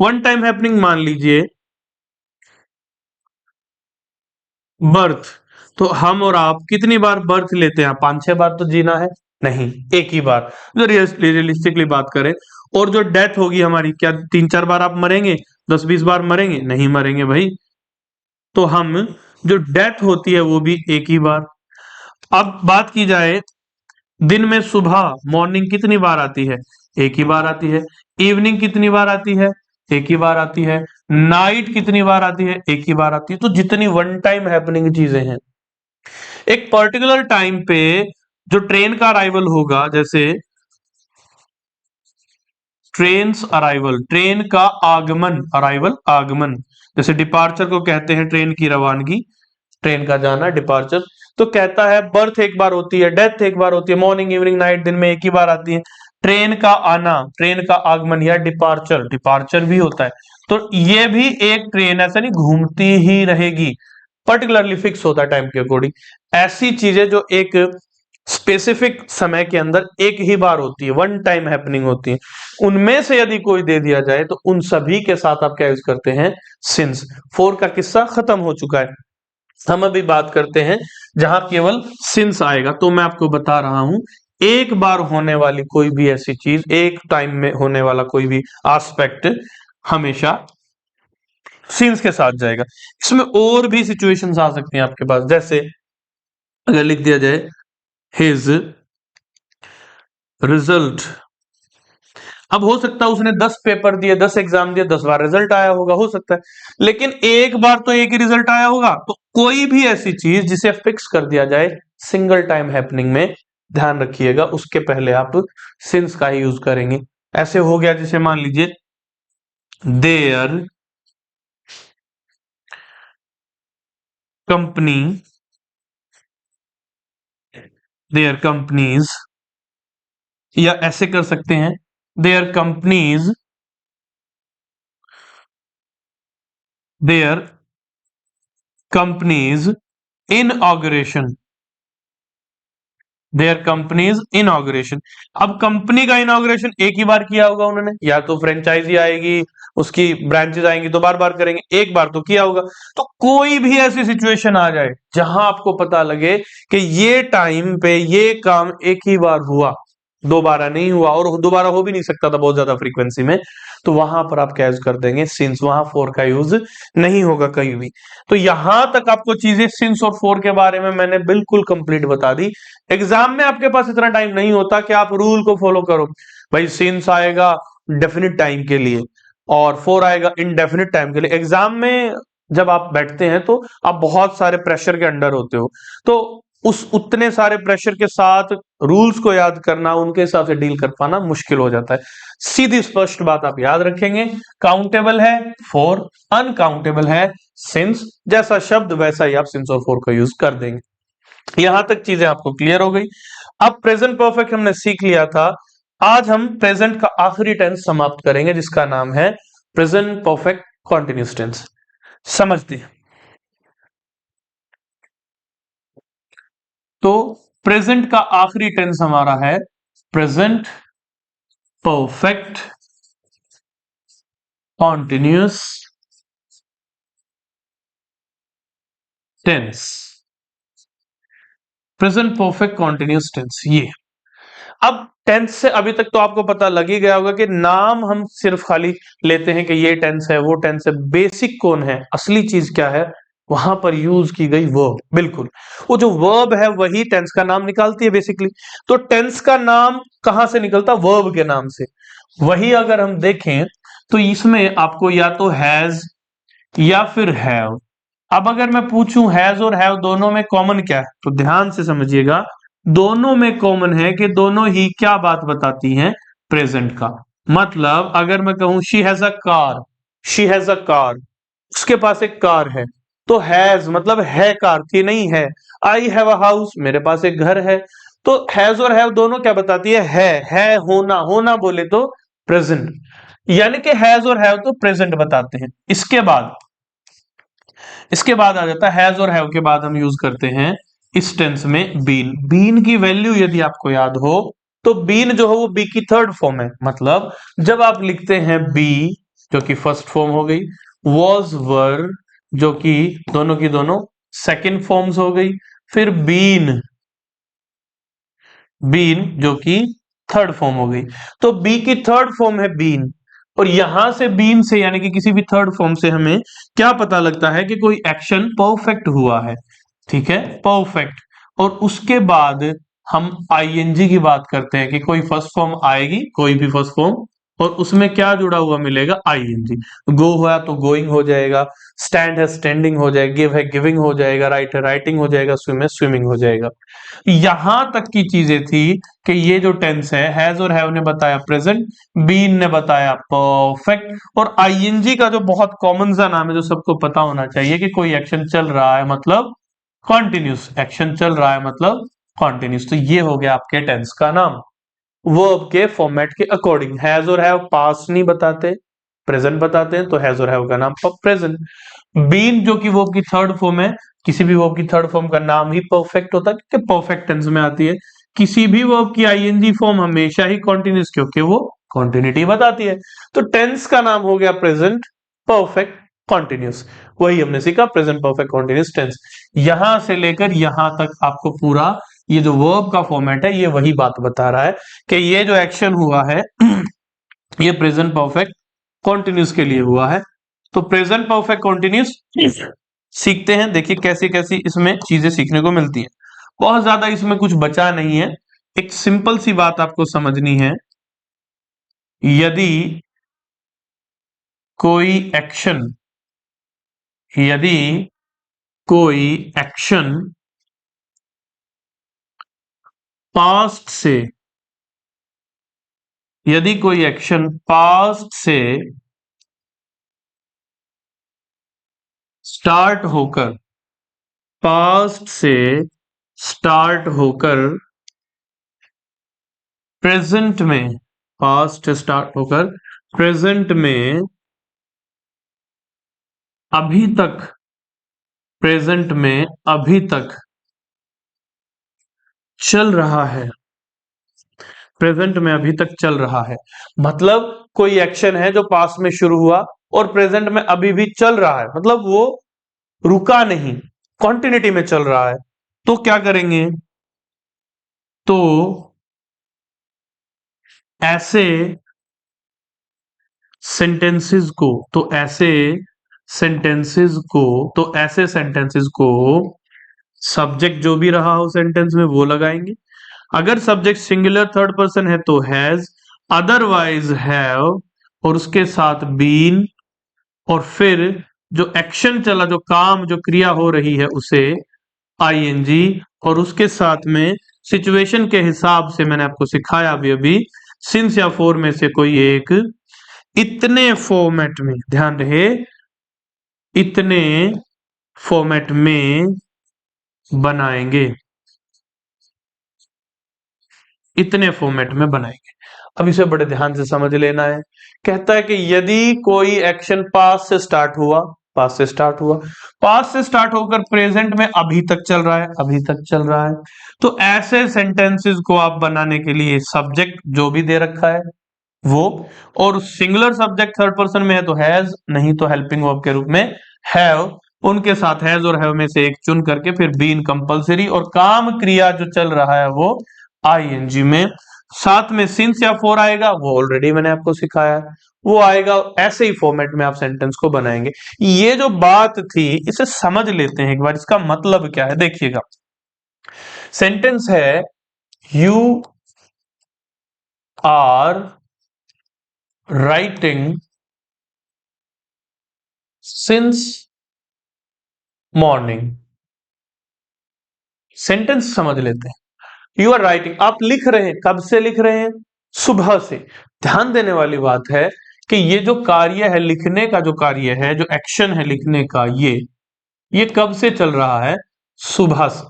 वन टाइम हैपनिंग मान लीजिए बर्थ, तो हम और आप कितनी बार बर्थ लेते हैं? 5-6 बार तो जीना है? नहीं, एक ही बार। जो रियलिस्टिकली बात करें, और जो डेथ होगी हमारी, क्या 3-4 बार आप मरेंगे? 10-20 बार मरेंगे? नहीं मरेंगे भाई। तो हम, जो डेथ होती है वो भी एक ही बार। अब बात की जाए, दिन में सुबह मॉर्निंग कितनी बार आती है? एक ही बार आती है। इवनिंग कितनी बार आती है? एक ही बार आती है। नाइट कितनी बार आती है? एक ही बार आती है। तो जितनी वन टाइम हैपनिंग चीजें हैं, एक पर्टिकुलर टाइम पे जो ट्रेन का अराइवल होगा, जैसे ट्रेन अराइवल, ट्रेन का आगमन, अराइवल आगमन, जैसे डिपार्चर को कहते हैं ट्रेन की रवानगी, ट्रेन का जाना डिपार्चर। तो कहता है बर्थ एक बार होती है, डेथ एक बार होती है, मॉर्निंग इवनिंग नाइट दिन में एक ही बार आती है। ट्रेन का आना, ट्रेन का आगमन या डिपार्चर, डिपार्चर भी होता है। तो ये भी एक ट्रेन ऐसा नहीं घूमती ही रहेगी, पर्टिकुलरली फिक्स होता है टाइम के अकॉर्डिंग। ऐसी चीजें जो एक स्पेसिफिक समय के अंदर एक ही बार होती है, वन टाइम हैपनिंग होती है, उनमें से यदि कोई दे दिया जाए तो उन सभी के साथ आप क्या यूज करते हैं? सिंस। फोर का किस्सा खत्म हो चुका है। हम अभी बात करते हैं जहां केवल सिंस आएगा। तो मैं आपको बता रहा हूं, एक बार होने वाली कोई भी ऐसी चीज, एक टाइम में होने वाला कोई भी एस्पेक्ट हमेशा सिंस के साथ जाएगा। इसमें और भी सिचुएशंस आ सकती हैं आपके पास, जैसे अगर लिख दिया जाए हिज रिजल्ट। अब हो सकता है उसने 10 पेपर दिए, 10 एग्जाम दिए, 10 बार रिजल्ट आया होगा, हो सकता है, लेकिन एक बार तो एक ही रिजल्ट आया होगा। तो कोई भी ऐसी चीज जिसे फिक्स कर दिया जाए सिंगल टाइम हैपनिंग में, ध्यान रखिएगा उसके पहले आप सिंस का ही यूज करेंगे। ऐसे हो गया, जैसे मान लीजिए देयर कंपनी, देयर कंपनीज, या ऐसे कर सकते हैं their companies, their companies inauguration, their companies inauguration. अब कंपनी का इनॉग्रेशन एक ही बार किया होगा उन्होंने, या तो फ्रेंचाइजी आएगी, उसकी ब्रांचेस आएंगी तो बार बार करेंगे, एक बार तो किया होगा। तो कोई भी ऐसी सिचुएशन आ जाए जहां आपको पता लगे कि ये टाइम पे ये काम एक ही बार हुआ, दोबारा नहीं हुआ, और दोबारा हो भी नहीं सकता था बहुत ज्यादा फ्रीक्वेंसी में, तो वहां पर आप क्या यूज कर देंगे? सिंस। वहां फोर का यूज नहीं होगा कहीं भी। तो यहां तक आपको चीजें सिंस और फोर के बारे में मैंने बिल्कुल कंप्लीट बता दी। एग्जाम में आपके पास इतना टाइम नहीं होता कि आप रूल को फॉलो करो। भाई सिंस आएगा डेफिनिट टाइम के लिए और फोर आएगा इनडेफिनिट टाइम के लिए। एग्जाम में जब आप बैठते हैं तो आप बहुत सारे प्रेशर के अंडर होते हो, तो उस उतने सारे प्रेशर के साथ रूल्स को याद करना, उनके हिसाब से डील कर पाना मुश्किल हो जाता है। सीधी स्पष्ट बात आप याद रखेंगे, काउंटेबल है फोर, अनकाउंटेबल है सिंस। जैसा शब्द वैसा ही आप सिंस और फोर का यूज कर देंगे। यहां तक चीजें आपको क्लियर हो गई। अब प्रेजेंट परफेक्ट हमने सीख लिया था। आज हम प्रेजेंट का आखिरी टेंस समाप्त करेंगे जिसका नाम है प्रेजेंट परफेक्ट कॉन्टिन्यूस टेंस। समझते हैं? तो प्रेजेंट का आखिरी टेंस हमारा है present perfect continuous tense. Present perfect continuous tense, ये अब टेंस से अभी तक तो आपको पता लग ही गया होगा कि नाम हम सिर्फ खाली लेते हैं कि ये टेंस है वो टेंस है, बेसिक कौन है, असली चीज क्या है, वहां पर यूज की गई वर्ब। बिल्कुल, वो जो वर्ब है वही टेंस का नाम निकालती है बेसिकली। तो टेंस का नाम कहां से निकलता? वर्ब के नाम से। वही अगर हम देखें तो इसमें आपको या तो हैज या फिर हैव। अब अगर मैं पूछूं हैज और हैव दोनों में कॉमन क्या है, तो ध्यान से समझिएगा, दोनों में कॉमन है कि दोनों ही क्या बात बताती हैं? प्रेजेंट का। मतलब अगर मैं कहूं she has a car, she has a car, उसके पास एक कार है, तो हैज मतलब है कार थी नहीं है। आई हैव अ हाउस, मेरे पास एक घर है। तो हैज और हैव दोनों क्या बताती है होना, होना बोले तो प्रेजेंट, यानी कि हैज और हैव तो प्रेजेंट बताते हैं। इसके बाद आ जाता है हैज और हैव के बाद हम यूज करते हैं इस टेंस में बीन, बीन की वैल्यू यदि आपको याद हो तो बीन जो है वो बी की थर्ड फॉर्म है। मतलब जब आप लिखते हैं बी जो कि फर्स्ट फॉर्म हो गई, वॉज वर जो कि दोनों की दोनों सेकंड फॉर्म्स हो गई, फिर बीन, बीन जो कि थर्ड फॉर्म हो गई। तो बी की थर्ड फॉर्म है बीन, और यहां से बीन से यानी कि किसी भी थर्ड फॉर्म से हमें क्या पता लगता है कि कोई एक्शन परफेक्ट हुआ है। ठीक है, परफेक्ट। और उसके बाद हम आईएनजी की बात करते हैं कि कोई फर्स्ट फॉर्म आएगी, कोई भी फर्स्ट फॉर्म, और उसमें क्या जुड़ा हुआ मिलेगा, आईएनजी। गो हुआ तो गोइंग हो जाएगा, स्टैंड है स्टैंडिंग हो जाएगा, गिव है गिविंग हो जाएगा, राइट है राइटिंग हो जाएगा, स्विम है स्विमिंग हो जाएगा। यहां तक की चीजें थी कि ये जो टेंस है, हैज और हैव ने बताया प्रेजेंट, बीन ने बताया परफेक्ट, और आईएनजी का जो बहुत कॉमन सा नाम है जो सबको पता होना चाहिए कि कोई एक्शन चल रहा है मतलब कॉन्टिन्यूस, एक्शन चल रहा है मतलब कॉन्टिन्यूस। तो ये हो गया आपके टेंस का नाम वर्ब के फॉर्मेट के अकॉर्डिंग। हैज और हैव पास्ट नहीं बताते, प्रेजेंट बताते हैं, तो हैज और हैव का नाम प्रेजेंट। बीन जो कि वर्ब की थर्ड फॉर्म है, किसी भी वर्ब की थर्ड फॉर्म का नाम ही परफेक्ट होता है क्योंकि परफेक्ट टेंस में आती है। किसी भी वर्ब की आईएनजी फॉर्म हमेशा ही कॉन्टिन्यूस क्योंकि वो कॉन्टिन्यूटी बताती है। तो टेंस का नाम हो गया प्रेजेंट परफेक्ट कॉन्टिन्यूस। वही हमने सीखा, प्रेजेंट परफेक्ट कॉन्टिन्यूस टेंस। यहां से लेकर यहां तक आपको पूरा ये जो वर्ब का फॉर्मेट है ये वही बात बता रहा है कि ये जो एक्शन हुआ है ये प्रेजेंट परफेक्ट कॉन्टिन्यूस के लिए हुआ है। तो प्रेजेंट परफेक्ट कॉन्टिन्यूस सीखते हैं। देखिए कैसी कैसी इसमें चीजें सीखने को मिलती है। बहुत ज्यादा इसमें कुछ बचा नहीं है, एक सिंपल सी बात आपको समझनी है। यदि कोई एक्शन, यदि कोई एक्शन पास्ट से, यदि कोई एक्शन पास्ट से स्टार्ट होकर, पास्ट से स्टार्ट होकर प्रेजेंट में, पास्ट से स्टार्ट होकर प्रेजेंट में अभी तक, प्रेजेंट में अभी तक चल रहा है, प्रेजेंट में अभी तक चल रहा है। मतलब कोई एक्शन है जो पास्ट में शुरू हुआ और प्रेजेंट में अभी भी चल रहा है, मतलब वो रुका नहीं, कॉन्टिन्यूटी में चल रहा है। तो क्या करेंगे, तो ऐसे सेंटेंसेस को, तो ऐसे सेंटेंसेस को, तो ऐसे सेंटेंसेस को सब्जेक्ट जो भी रहा हो सेंटेंस में वो लगाएंगे। अगर सब्जेक्ट सिंगुलर थर्ड पर्सन है तो हैज, अदरवाइज हैव, और उसके साथ बीन, और फिर जो एक्शन चला, जो काम, जो क्रिया हो रही है उसे आईएनजी, और उसके साथ में सिचुएशन के हिसाब से मैंने आपको सिखाया अभी अभी सिंस या फोर में से कोई एक, इतने फॉर्मेट में, ध्यान रहे इतने फॉर्मेट में बनाएंगे, इतने फॉर्मेट में बनाएंगे। अब इसे बड़े ध्यान से समझ लेना है। कहता है कि यदि कोई एक्शन पास्ट से स्टार्ट हुआ, पास्ट से स्टार्ट हुआ, पास्ट से स्टार्ट होकर प्रेजेंट में अभी तक चल रहा है, अभी तक चल रहा है, तो ऐसे सेंटेंसेस को आप बनाने के लिए सब्जेक्ट जो भी दे रखा है वो, और सिंगुलर सब्जेक्ट थर्ड पर्सन में है तो हैज, नहीं तो हेल्पिंग वर्ब के रूप में हैव, उनके साथ हैज और हैव में से एक चुन करके फिर बीन कंपलसरी, और काम क्रिया जो चल रहा है वो आईएनजी में, साथ में सिंस या फोर आएगा, वो ऑलरेडी मैंने आपको सिखाया है, वो आएगा। ऐसे ही फॉर्मेट में आप सेंटेंस को बनाएंगे। ये जो बात थी इसे समझ लेते हैं एक बार, इसका मतलब क्या है देखिएगा। सेंटेंस है you are writing since morning. Sentence समझ लेते हैं। यू आर राइटिंग, आप लिख रहे हैं, कब से लिख रहे हैं, सुबह से। ध्यान देने वाली बात है कि ये जो कार्य है लिखने का, जो कार्य है, जो एक्शन है लिखने का, ये कब से चल रहा है, सुबह से,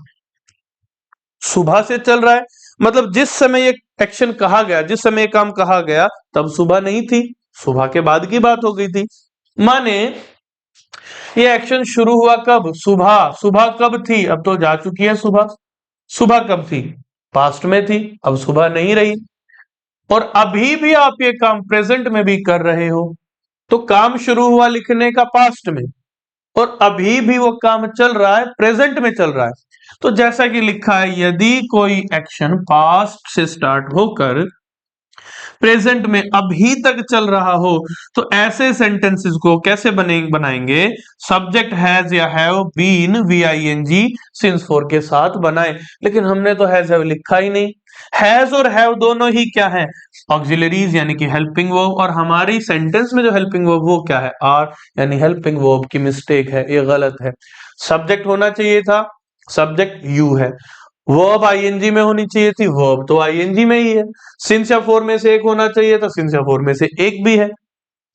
सुबह से चल रहा है। मतलब जिस समय ये एक्शन कहा गया, जिस समय ये काम कहा गया तब सुबह नहीं थी, सुबह के बाद की बात हो गई थी। माने ये एक्शन शुरू हुआ कब? सुबह। सुबह कब थी? अब तो जा चुकी है सुबह। सुबह कब थी? पास्ट में थी, अब सुबह नहीं रही। और अभी भी आप ये काम प्रेजेंट में भी कर रहे हो, तो काम शुरू हुआ लिखने का पास्ट में, और अभी भी वो काम चल रहा है, प्रेजेंट में चल रहा है। तो जैसा कि लिखा है, यदि कोई एक्शन पास्ट से स्टार्ट होकर प्रेजेंट में अभी तक चल रहा हो, तो ऐसे सेंटेंसेस को कैसे बनाएंगे? सब्जेक्ट हैज या have been VING since for के साथ बनाए। लेकिन हमने तो हैज हैव लिखा ही नहीं। हैज और हैव दोनों ही क्या है? ऑक्सिलरीज यानी कि हेल्पिंग वर्ब, और हमारी सेंटेंस में जो हेल्पिंग वर्ब वो क्या है? आर, यानी हेल्पिंग वर्ब की मिस्टेक है, ये गलत है। सब्जेक्ट होना चाहिए था, सब्जेक्ट यू है। वर्ब ING में होनी चाहिए थी, वर्ब तो ING में ही है। सिंस या फोर में से एक होना चाहिए था, सिंस या फोर में से एक भी है।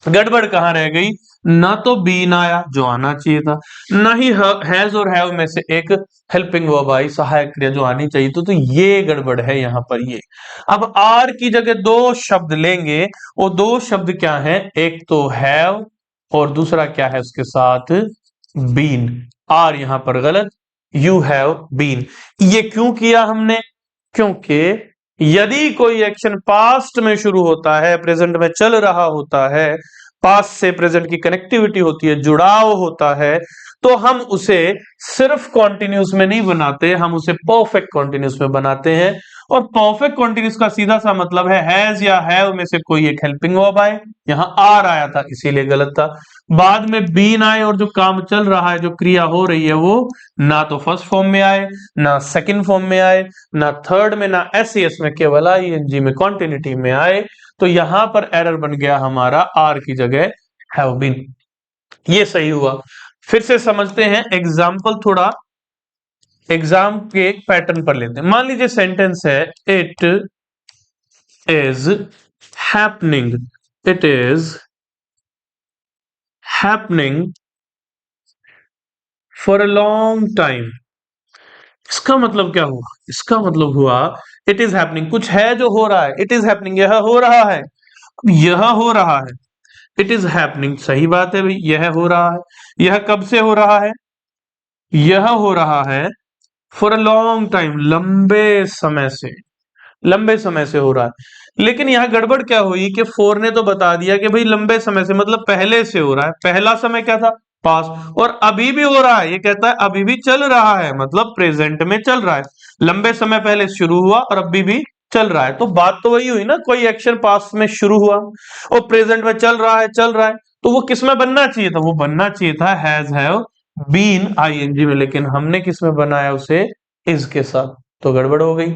गड़बड़ कहां रह गई? ना तो बीन आया जो आना चाहिए था, ना ही हैज और हैव में से एक हेल्पिंग वर्ब आई, सहायक क्रिया जो आनी चाहिए तो ये गड़बड़ है यहां पर ये। अब आर की जगह दो शब्द लेंगे, वो दो शब्द क्या है? एक तो हैव और दूसरा क्या है उसके साथ? बीन। आर यहां पर गलत, यू हैव बीन। ये क्यों किया हमने? क्योंकि यदि कोई एक्शन पास्ट में शुरू होता है, प्रेजेंट में चल रहा होता है, पास्ट से प्रेजेंट की कनेक्टिविटी होती है, जुड़ाव होता है, तो हम उसे सिर्फ कॉन्टिन्यूस में नहीं बनाते, हम उसे परफेक्ट कॉन्टिन्यूस में बनाते हैं। और परफेक्ट कॉन्टिन्यूस का सीधा सा मतलब है हैज या हैव में से कोई एक हेल्पिंग वर्ब आए। यहां आर आया था इसीलिए गलत था। बाद में बीन आए और जो काम चल रहा है, जो क्रिया हो रही है, वो ना तो फर्स्ट फॉर्म में आए, ना सेकंड फॉर्म में आए, ना थर्ड में, ना SES में, केवल ING में, कॉन्टिन्यूटी में आए। तो यहां पर एरर बन गया हमारा, आर की जगह हैव बीन। ये सही हुआ। फिर से समझते हैं एग्जाम्पल, थोड़ा एग्जाम के एक पैटर्न पर लेते हैं। मान लीजिए सेंटेंस है, it is happening, it is happening for a long time. इसका मतलब क्या हुआ? इसका मतलब हुआ इट इज हैपनिंग, कुछ है जो हो रहा है, इट इज हैपनिंग, यह हो रहा है। अब यह हो रहा है, इट इज हैपनिंग, सही बात है भाई, यह हो रहा है। यह कब से हो रहा है? यह हो रहा है फॉर अ लॉन्ग टाइम, लंबे समय से, लंबे समय से हो रहा है। लेकिन यहां गड़बड़ क्या हुई कि फोर ने तो बता दिया कि भाई लंबे समय से मतलब पहले से हो रहा है। पहला समय क्या था? पास। और अभी भी हो रहा है, ये कहता है अभी भी चल रहा है, मतलब प्रेजेंट में चल रहा है। लंबे समय पहले शुरू हुआ और अभी भी चल रहा है, तो बात तो वही हुई ना, कोई एक्शन पास्ट में शुरू हुआ और प्रेजेंट में चल रहा है, चल रहा है, तो वो किस में बनना चाहिए था? वो बनना चाहिए था हैज हैव बीन ING में, लेकिन हमने किस में बनाया उसे? इज के साथ, तो गड़बड़ हो गई।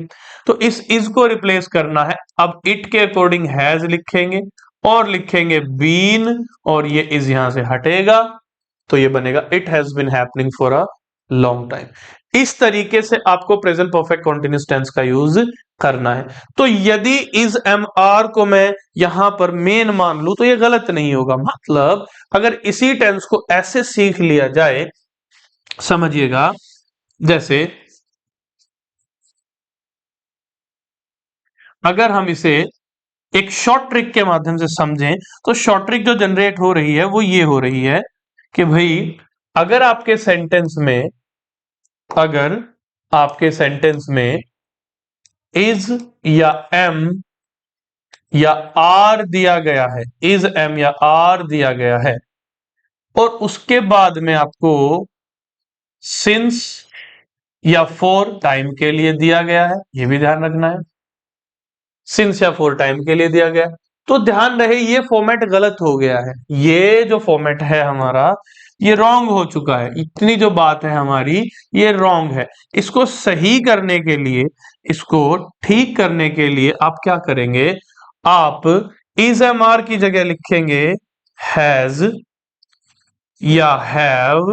तो इस को रिप्लेस करना है। अब इट के अकॉर्डिंग हैज लिखेंगे और लिखेंगे बीन, और ये इज यहां से हटेगा, तो ये बनेगा it has been happening for a long time. इस तरीके से आपको प्रेजेंट परफेक्ट कंटीन्यूअस टेंस का यूज करना है। तो यदि इज MR को मैं यहां पर मेन मान लूं तो ये गलत नहीं होगा। मतलब अगर इसी टेंस को ऐसे सीख लिया जाए, समझिएगा, जैसे अगर हम इसे एक शॉर्ट ट्रिक के माध्यम से समझें, तो शॉर्ट ट्रिक जो जनरेट हो रही है वो ये हो रही है कि भाई अगर आपके सेंटेंस में, अगर आपके सेंटेंस में इज या एम या आर दिया गया है, इज एम या आर दिया गया है, और उसके बाद में आपको सिंस या फॉर टाइम के लिए दिया गया है, ये भी ध्यान रखना है, सिंस या फॉर टाइम के लिए दिया गया, तो ध्यान रहे ये फॉर्मेट गलत हो गया है। ये जो फॉर्मेट है हमारा, ये रॉन्ग हो चुका है। इतनी जो बात है हमारी, ये रॉन्ग है। इसको सही करने के लिए, इसको ठीक करने के लिए आप क्या करेंगे? आप इज MR की जगह लिखेंगे हैज या हैव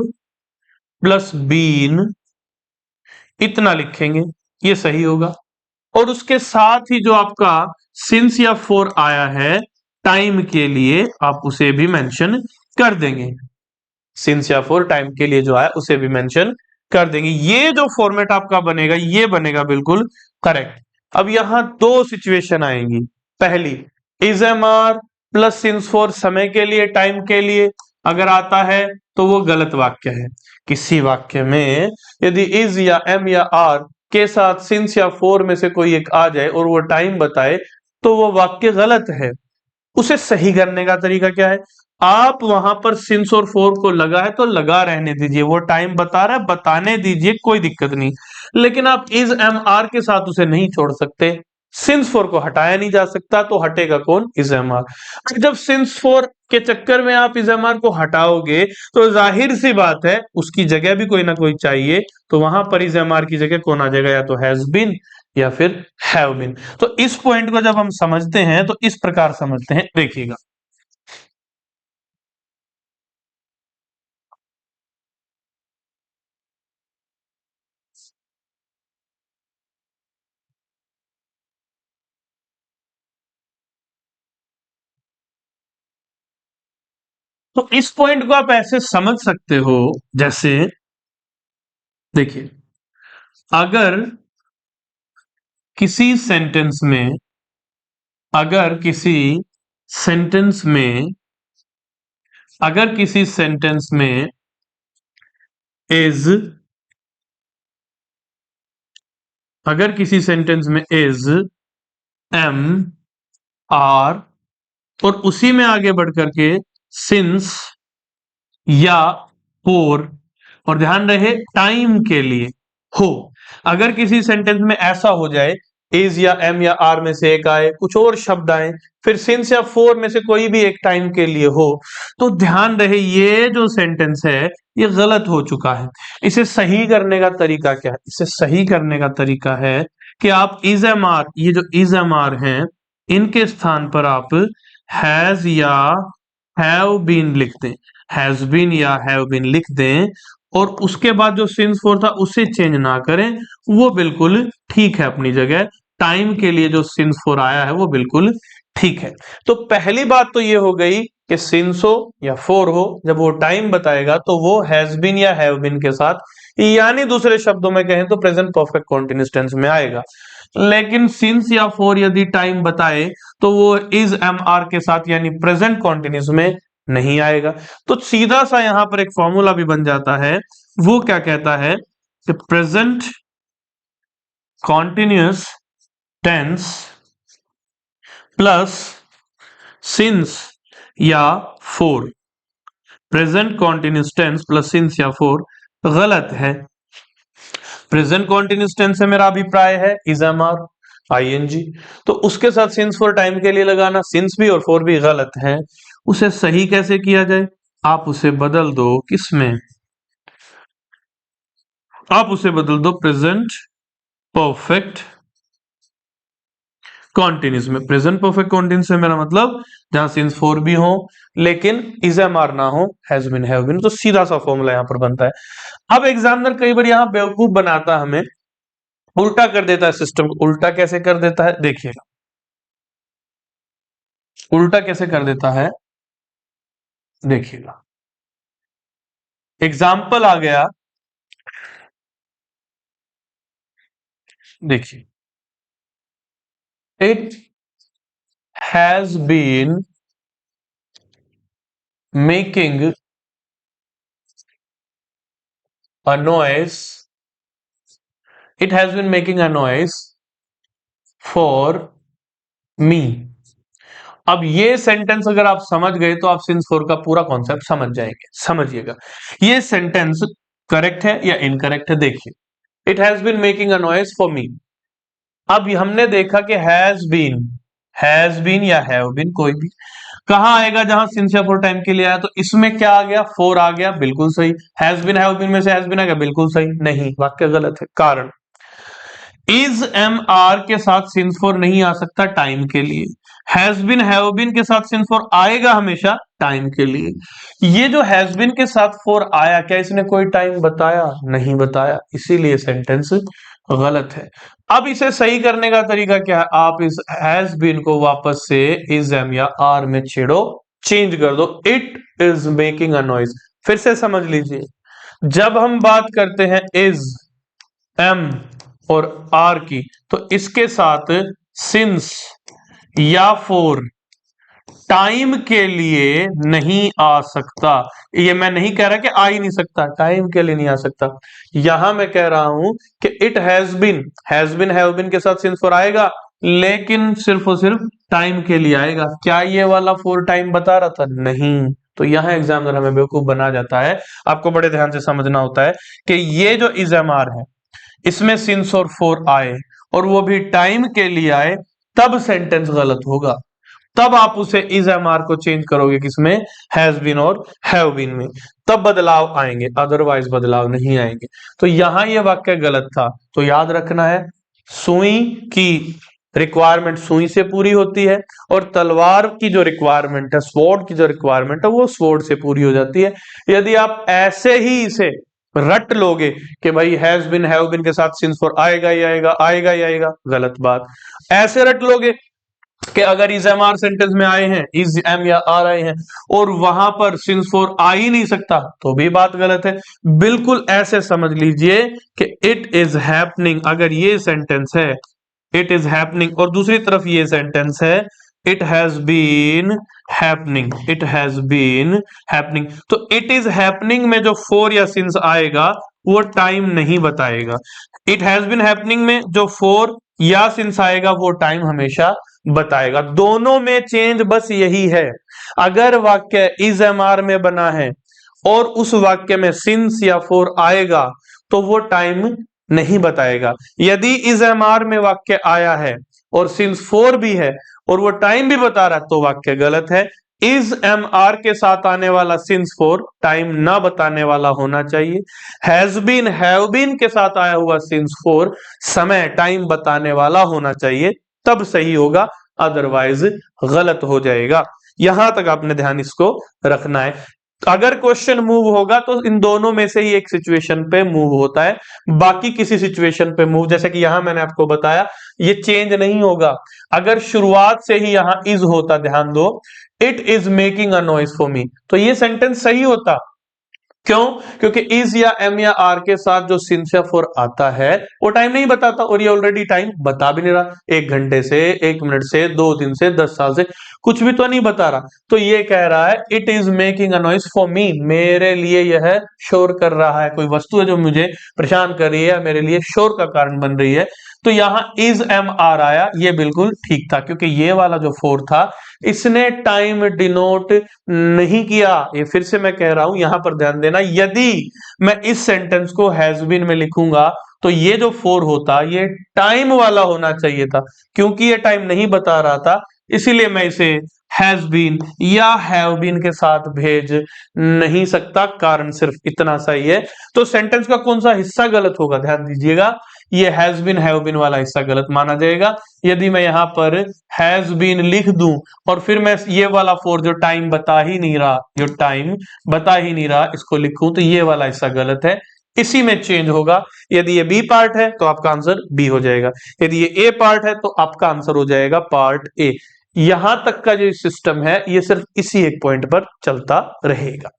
प्लस बीन, इतना लिखेंगे, ये सही होगा। और उसके साथ ही जो आपका सिंस या फॉर आया है टाइम के लिए, आप उसे भी मेंशन कर देंगे। सिंस या फॉर टाइम के लिए जो आया उसे भी मेंशन कर देंगे। ये जो फॉर्मेट आपका बनेगा, ये बनेगा बिल्कुल करेक्ट। अब यहां दो सिचुएशन आएंगी। पहली, is MR plus since for समय के लिए, टाइम के लिए। अगर आता है तो वो गलत वाक्य है। किसी वाक्य में यदि इज या एम या आर के साथ सिंस या फोर में से कोई एक आ जाए और वो टाइम बताए तो वो वाक्य गलत है। उसे सही करने का तरीका क्या है? आप वहां पर सिंस और फोर को लगा है तो लगा रहने दीजिए, वो टाइम बता रहा है बताने दीजिए, कोई दिक्कत नहीं। लेकिन आप इज एम आर के साथ उसे नहीं छोड़ सकते। सिंस फोर को हटाया नहीं जा सकता तो हटेगा कौन? Is am are. जब सिंस फोर के चक्कर में आप इज एम आर को हटाओगे तो जाहिर सी बात है उसकी जगह भी कोई ना कोई चाहिए, तो वहां पर इज एम आर की जगह कौन आ जाएगा? या तो हैज बीन या फिर हैव बीन। तो इस पॉइंट को जब हम समझते हैं तो इस प्रकार समझते हैं, देखिएगा। तो इस पॉइंट को आप ऐसे समझ सकते हो, जैसे देखिए, अगर किसी सेंटेंस में अगर किसी सेंटेंस में अगर किसी सेंटेंस में इज अगर किसी सेंटेंस में इज एम आर और उसी में आगे बढ़कर के सिंस या फोर, और ध्यान रहे टाइम के लिए हो। अगर किसी सेंटेंस में ऐसा हो जाए इज या एम या आर में से एक आए, कुछ और शब्द आए, फिर सिंस या फोर में से कोई भी एक टाइम के लिए हो, तो ध्यान रहे ये जो सेंटेंस है ये गलत हो चुका है। इसे सही करने का तरीका क्या है? इसे सही करने का तरीका है कि आप इज एम आर, ये जो इज एम आर है इनके स्थान पर आप हैज या हैव बीन लिख दें। हैज बीन या हैव बीन लिख दें और उसके बाद जो सिंस फोर था उसे चेंज ना करें, वो बिल्कुल ठीक है अपनी जगह। टाइम के लिए जो सिंस फोर आया है वो बिल्कुल ठीक है। तो पहली बात तो ये हो गई कि सिंस हो या फोर हो, जब वो टाइम बताएगा तो वो हैज बीन या हैव बीन के साथ, यानी दूसरे शब्दों में कहें तो प्रेजेंट परफेक्ट कॉन्टिन्यूअस टेंस में आएगा। लेकिन सिंस या फोर यदि टाइम बताए तो वो इज एम आर के साथ यानी प्रेजेंट कॉन्टिन्यूअस में नहीं आएगा। तो सीधा सा यहां पर एक फॉर्मूला भी बन जाता है, वो क्या कहता है कि present continuous tense plus since या for. Present continuous tense plus since या फोर गलत है। प्रेजेंट कॉन्टिन्यूअस टेंस से मेरा अभिप्राय है इज एम आर आईएनजी, तो उसके साथ सिंस फॉर टाइम के लिए लगाना सिंस भी और फोर भी गलत है। उसे सही कैसे किया जाए? आप उसे बदल दो किसमें? आप उसे बदल दो प्रेजेंट परफेक्ट कॉन्टिन्यूस में। प्रेजेंट परफेक्ट कॉन्टिन्यूस से मेरा मतलब जहां सिंस फोर भी हो लेकिन इज एम आर ना हो, हैज बीन हैव बीन। तो सीधा सा फॉर्मूला यहां पर बनता है। अब एग्जामिनर कई बार यहां बेवकूफ बनाता है, हमें उल्टा कर देता है सिस्टम को। उल्टा कैसे कर देता है देखिएगा, उल्टा कैसे कर देता है देखिएगा। एग्जाम्पल आ गया, देखिए, it has been making a noise, it has been making a noise for me. अब ये सेंटेंस अगर आप समझ गए तो आप सिंस फोर का पूरा कॉन्सेप्ट समझ जाएंगे। समझिएगा, ये सेंटेंस करेक्ट है या इनकरेक्ट है। देखिए, it has been making a noise for me. अब हमने देखा कि हैज बीन या हैव बीन कोई भी कहां आएगा? जहां सिंस या फोर टाइम के लिए आया, तो इसमें क्या आ गया? फोर आ गया, बिल्कुल सही। हैज बीन हैव बीन में से हैज बीन आ गया, बिल्कुल सही। नहीं, वाक्य गलत है। कारण इज एम आर के साथ सिंस फोर नहीं आ सकता टाइम के लिए। हैज बिन हैव बिन के साथ सिंस फोर आएगा हमेशा टाइम के लिए। ये जो हैज बिन के साथ फोर आया, क्या इसने कोई टाइम बताया? नहीं बताया, इसीलिए सेंटेंस गलत है। अब इसे सही करने का तरीका क्या है? आप इस हैज बिन को वापस से इज एम या आर में छेड़ो, चेंज कर दो। It is making a noise. फिर से समझ लीजिए, जब हम बात करते हैं इज एम और आर की, तो इसके साथ सिंस या फोर टाइम के लिए नहीं आ सकता। ये मैं नहीं कह रहा कि आ ही नहीं सकता, टाइम के लिए नहीं आ सकता। यहां मैं कह रहा हूं कि it has been, have been के साथ सिंस फॉर आएगा, लेकिन सिर्फ और सिर्फ टाइम के लिए आएगा। क्या ये वाला फॉर टाइम बता रहा था? नहीं। तो यहां एग्जामिनर हमें बेवकूफ बना जाता है। आपको बड़े ध्यान से समझना होता है कि ये जो इज एम आर है, इसमें सिंस और फॉर आए और वो भी टाइम के लिए आए, तब सेंटेंस गलत होगा। तब आप उसे इज एम आर को चेंज करोगे किसमें? हैज बीन और हैव बीन में, तब बदलाव आएंगे, अदरवाइज बदलाव नहीं आएंगे। तो यहां यह वाक्य गलत था। तो याद रखना है, सुई की रिक्वायरमेंट सुई से पूरी होती है और तलवार की जो रिक्वायरमेंट है, स्वॉर्ड की जो रिक्वायरमेंट है, वो स्वॉर्ड से पूरी हो जाती है। यदि आप ऐसे ही इसे रट लोगे कि भाई हैज बिन हैव बिन के साथ सिंस फॉर आएगा ही आएगा, आएगा ही आएगा, गलत बात। ऐसे रट लोगे कि अगर इज एम आर सेंटेंस में आए हैं, इज एम या आर आए हैं और वहां पर सिंस फॉर आ ही नहीं सकता, तो भी बात गलत है। बिल्कुल ऐसे समझ लीजिए कि इट इज हैपनिंग, अगर ये सेंटेंस है इट इज हैपनिंग और दूसरी तरफ ये सेंटेंस है it has been happening, it has been happening, तो इट इज हैपनिंग में जो फोर या सिंस आएगा वो टाइम नहीं बताएगा। इट हैज बीन हैपनिंग में जो फोर या सिंस आएगा वो टाइम हमेशा बताएगा। दोनों में चेंज बस यही है, अगर वाक्य इज एम आर में बना है और उस वाक्य में सिंस या फोर आएगा तो वो टाइम नहीं बताएगा। यदि इज एम आर में वाक्य आया है और सिंस फोर भी है और वो टाइम भी बता रहा है तो वाक्य गलत है। इज एम आर के साथ आने वाला सिंस फोर टाइम ना बताने वाला होना चाहिए। हैज बीन हैव बीन के साथ आया हुआ सिंस फोर समय टाइम बताने वाला होना चाहिए, तब सही होगा, अदरवाइज गलत हो जाएगा। यहां तक आपने ध्यान इसको रखना है। अगर क्वेश्चन मूव होगा तो इन दोनों में से ही एक सिचुएशन पे मूव होता है, बाकी किसी सिचुएशन पे मूव, जैसे कि यहां मैंने आपको बताया, ये चेंज नहीं होगा। अगर शुरुआत से ही यहां इज होता, ध्यान दो, it is making a noise for me, तो ये सेंटेंस सही होता। क्यों? क्योंकि इज या एम या आर के साथ जो सिंस या फॉर आता है वो टाइम नहीं बताता और ये ऑलरेडी टाइम बता भी नहीं रहा। 1 घंटे से, 1 मिनट से, 2 दिन से, 10 साल से, कुछ भी तो नहीं बता रहा। तो ये कह रहा है it is making a noise for me, मेरे लिए यह शोर कर रहा है, कोई वस्तु है जो मुझे परेशान कर रही है, मेरे लिए शोर का कारण बन रही है। तो यहां इज एम आर आया, ये बिल्कुल ठीक था, क्योंकि ये वाला जो फोर था इसने टाइम डिनोट नहीं किया। ये फिर से मैं कह रहा हूं, यहां पर ध्यान देना, यदि मैं इस सेंटेंस को हैज बीन में लिखूंगा तो ये जो फोर होता ये टाइम वाला होना चाहिए था, क्योंकि ये टाइम नहीं बता रहा था, इसीलिए मैं इसे हैज बीन या हैव बीन के साथ भेज नहीं सकता। कारण सिर्फ इतना सा ही है। तो सेंटेंस का कौन सा हिस्सा गलत होगा, ध्यान दीजिएगा, ये हैज बीन हैव बीन वाला हिस्सा गलत माना जाएगा। यदि मैं यहां पर हैज बीन लिख दूं और फिर मैं ये वाला फोर जो टाइम बता ही नहीं रहा, जो टाइम बता ही नहीं रहा, इसको लिखूं तो ये वाला हिस्सा गलत है, इसी में चेंज होगा। यदि ये बी पार्ट है तो आपका आंसर बी हो जाएगा, यदि ये ए पार्ट है तो आपका आंसर हो जाएगा पार्ट ए। यहां तक का जो सिस्टम है ये सिर्फ इसी एक पॉइंट पर चलता रहेगा।